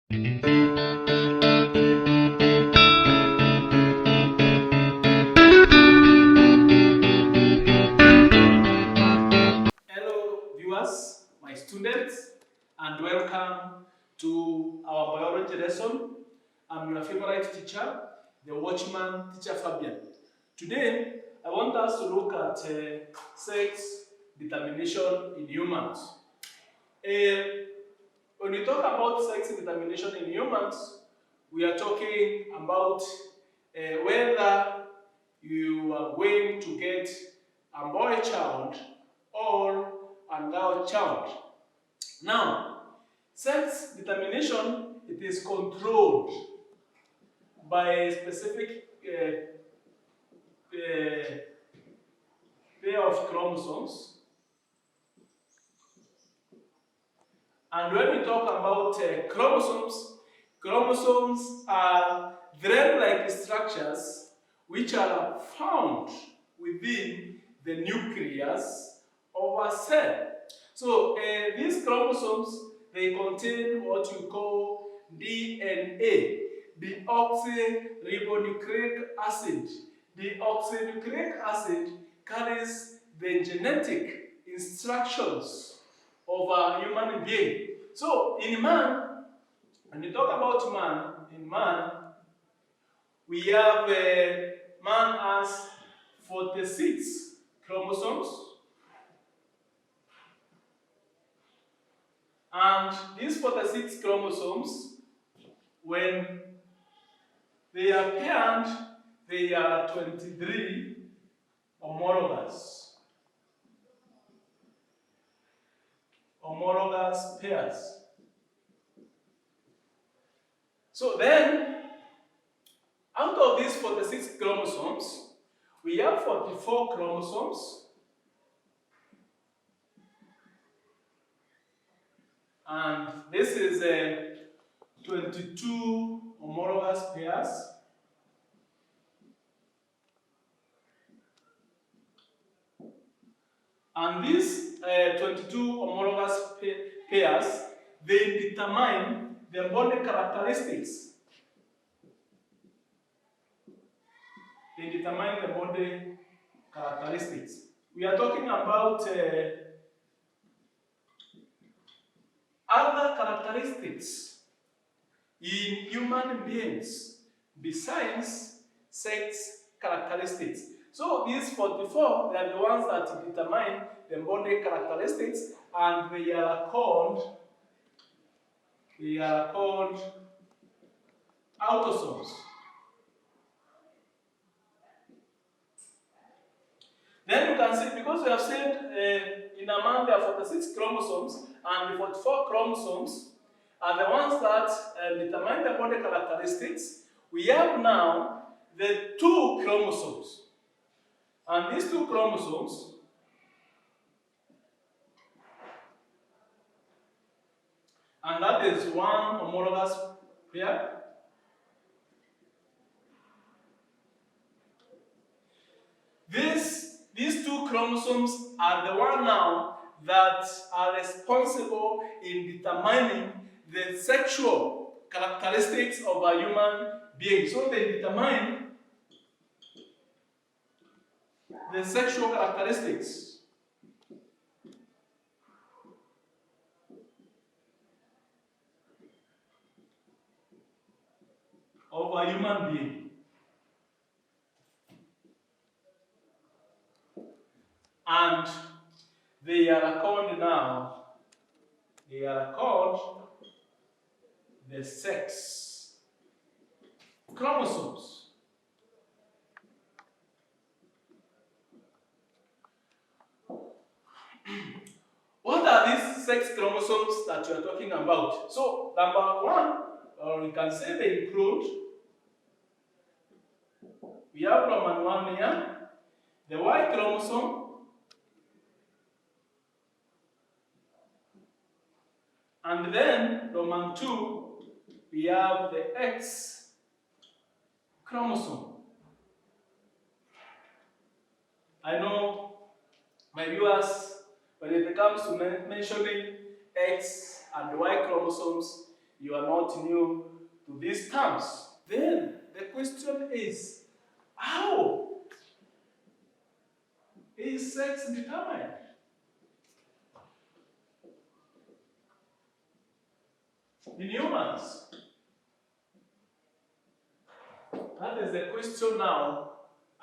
Hello, viewers, my students, and welcome to our biology lesson. I'm your favorite teacher, the Watchman, Teacher Fabian. Today, I want us to look at sex determination in humans. Uh, when we talk about sex determination in humans, we are talking about whether you are going to get a boy child or a girl child. Now, sex determination, it is controlled by a specific pair of chromosomes. And when we talk about chromosomes are thread-like structures which are found within the nucleus of a cell. So these chromosomes, they contain what you call DNA, deoxyribonucleic acid. Deoxyribonucleic acid carries the genetic instructions of a human being. So in man, when you talk about man, in man, we have man has 46 chromosomes, and these 46 chromosomes, when they are paired, they are 23 homologous pairs. So then, out of these 46 chromosomes, we have 44 chromosomes, and this is 22 homologous pairs. And these 22 homologous pairs, they determine the body characteristics. They determine the body characteristics. We are talking about other characteristics in human beings besides sex characteristics. So these 44, they are the ones that determine the body characteristics, and they are called autosomes. Then you can see, because we have said in a man there are 46 chromosomes, and the 44 chromosomes are the ones that determine the body characteristics. We have now the 2 chromosomes. And these 2 chromosomes and that is one homologous pair. These 2 chromosomes are the one now that are responsible in determining the sexual characteristics of a human being. So they determine the sexual characteristics of a human being. And they are called the sex chromosomes. What are these sex chromosomes that you are talking about? So, number one, or you can say they include, we have Roman 1 here, the Y chromosome, and then Roman 2, we have the X chromosome. I know my viewers, when it comes to mentioning X and Y chromosomes, You are not new to these terms. Then the question is, how is sex determined? In humans? That is the question now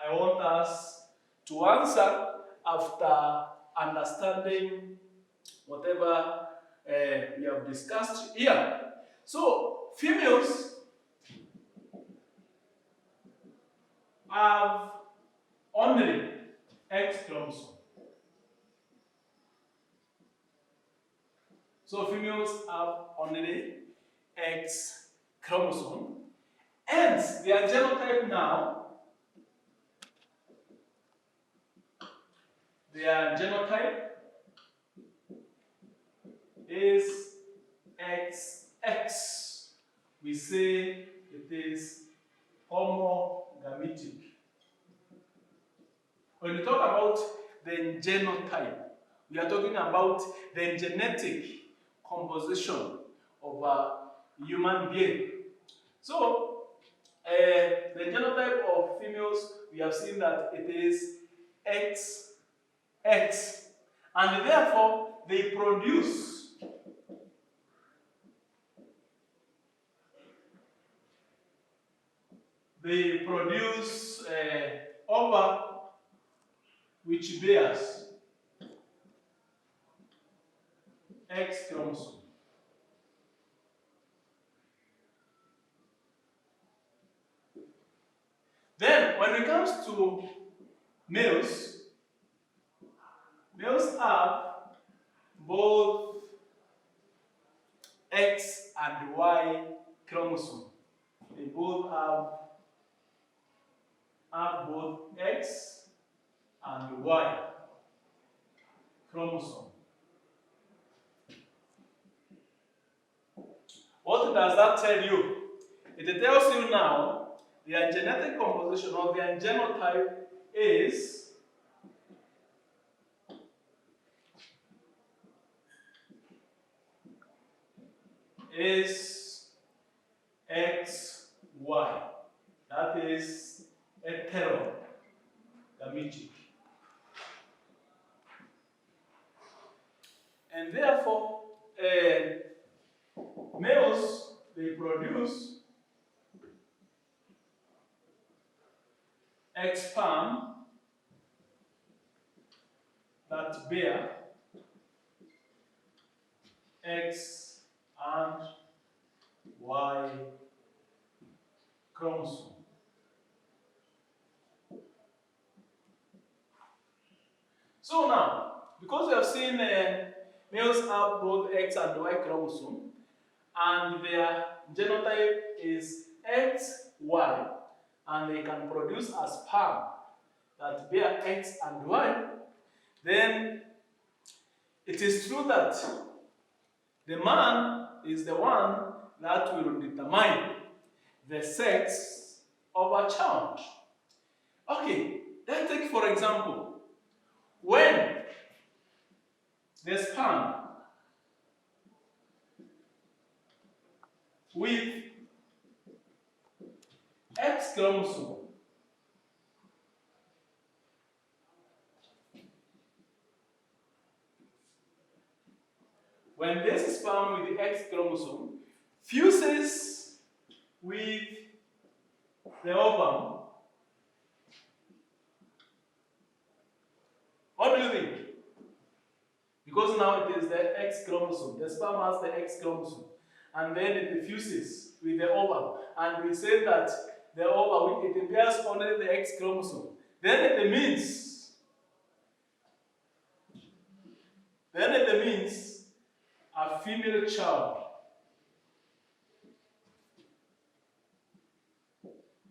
I want us to answer after understanding whatever we have discussed here. So, females have only X chromosome. So, females have only X chromosome. Hence, their genotype now, their genotype is XX. We say it is homogametic. When we talk about the genotype, we are talking about the genetic composition of a human being. So, the genotype of females, we have seen that it is XX, and therefore they produce ova which bears X chromosome. Then, when it comes to males, males have both X and Y chromosome. They both have both X and Y chromosome. What does that tell you? It tells you now their genetic composition or their genotype is XY. That is heterogametic. And therefore, males, they produce X sperm that bear X and Y chromosome. So now, because we have seen males have both X and Y chromosome, and their genotype is XY, and they can produce a sperm that bear X and Y, then it is true that the man is the one that will determine the sex of a child. Okay, let's take for example, when the sperm with X chromosome when this sperm with the X chromosome fuses with the ovum, what do you think? Because now it is the X chromosome, the sperm has the X chromosome, and then it fuses with the ovum, and we say that the ovum, it bears only the X chromosome. Then it means a female child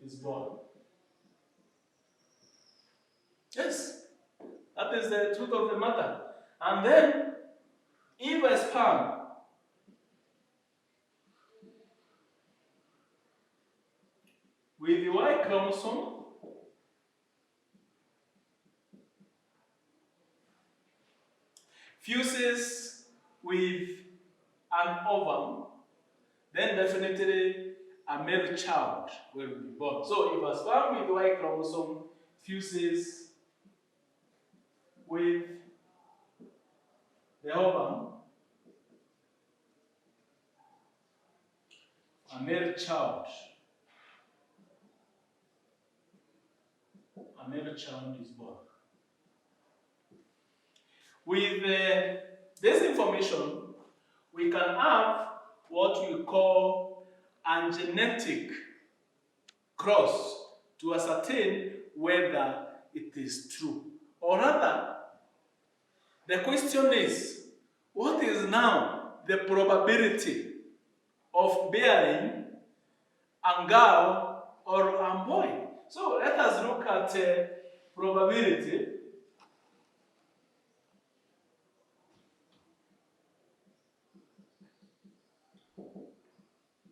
is born. Yes, that is the truth of the matter. And then, if a sperm with the Y chromosome fuses with an ovum, then definitely a male child will be born. So if a sperm with Y chromosome fuses with the ovum, a male child is born. With this information, we can have what we call a genetic cross to ascertain whether it is true. Or rather, the question is, what is now the probability of bearing a girl or a boy? So let us look at probability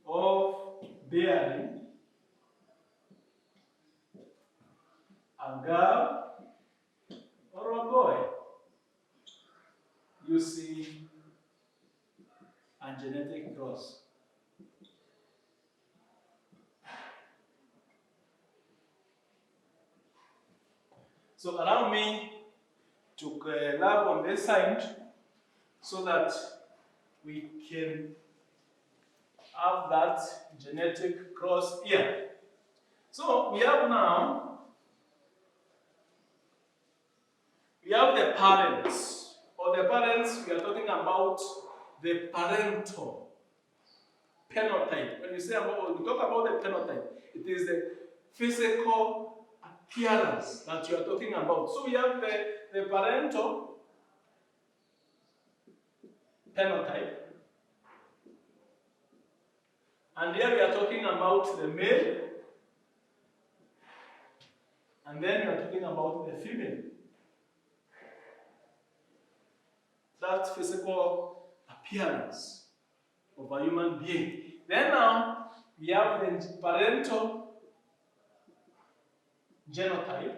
of bearing a girl or a boy using a genetic cross. So allow me to lab on this side so that we can have that genetic cross here. So we have the parents, or the parents, we are talking about the parental phenotype. When we talk about the phenotype, it is the physical appearance that you are talking about. So we have the parental phenotype, and here we are talking about the male, and then we are talking about the female. That physical appearance of a human being. Then now we have the parental genotype,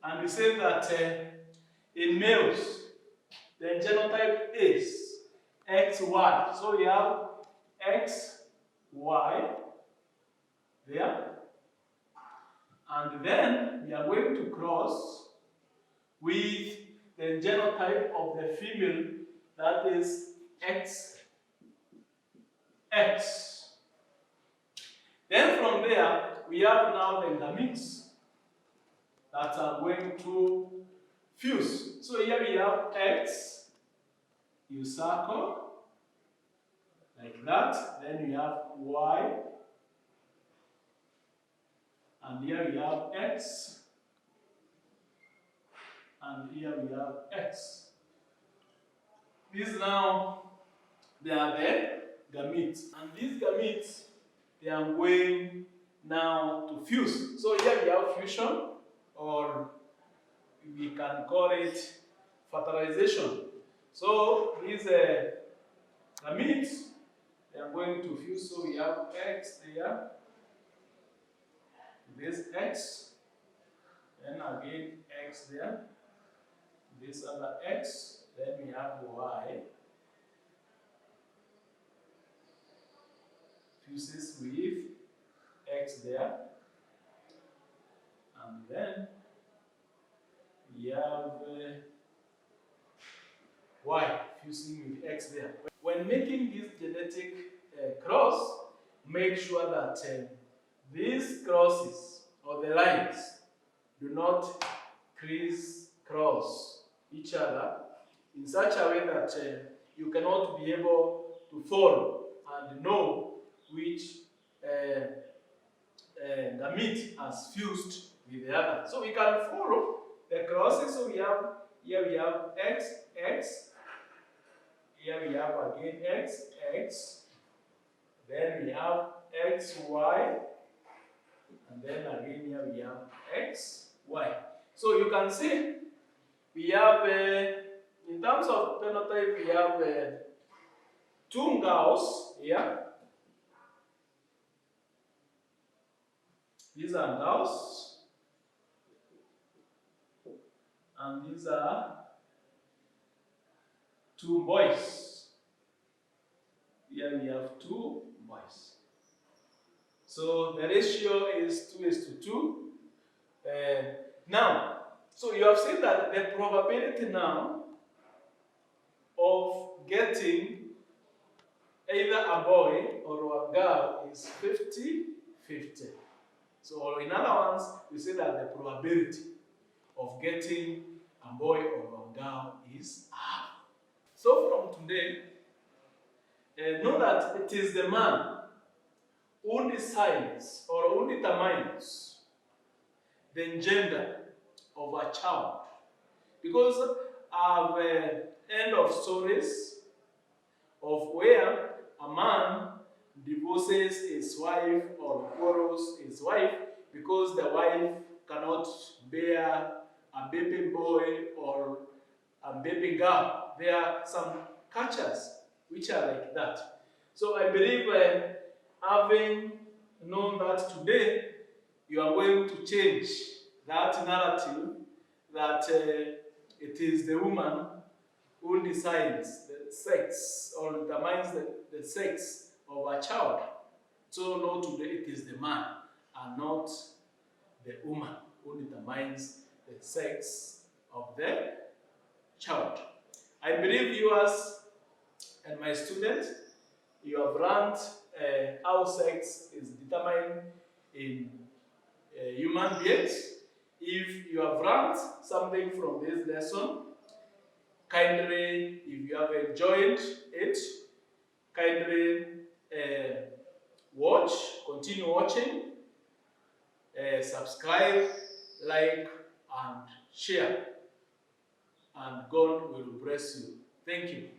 and we say that in males the genotype is XY. So we have XY there, and then we are going to cross with the genotype of the female, that is XX. Then from there, we have now the gametes that are going to fuse. So here we have X, you circle, like that. Then we have Y, and here we have X, and here we have X. These now, they are the gametes. And these gametes, they are going now to fuse. So here we have fusion, or we can call it fertilization. So these gametes, they are going to fuse. So we have X there, this X, then again X there, this other X, then we have Y, fuses with X there, and then we have Y fusing with X there. When making this genetic cross, make sure that these crosses, or the lines, do not crisscross each other in such a way that you cannot be able to follow and know which gamete has fused with the other. So we can follow the crosses. So we have here we have X, X. Here we have again X, X. Then we have X, Y. And then again here we have X, Y. So you can see we have, in terms of phenotype, we have two girls here. These are girls, and these are two boys. Here we have 2 boys. So the ratio is 2:2. Now, so you have seen that the probability now of getting either a boy or a girl is 50-50. So in other words, we say that the probability of getting a boy or a girl is half. So from today, know that it is the man who decides or who determines the gender of a child. Because I've heard of stories of where a man divorces his wife or quarrels his wife because the wife cannot bear a baby boy or a baby girl. There are some cultures which are like that. So I believe having known that today, you are going to change that narrative that it is the woman who decides the sex or determines the sex of a child. So no, today it is the man and not the woman who determines the sex of the child. I believe viewers and my students, you have learned how sex is determined in human beings. If you have learned something from this lesson, kindly, if you have enjoyed it, kindly continue watching, subscribe, like, and share. And God will bless you. Thank you.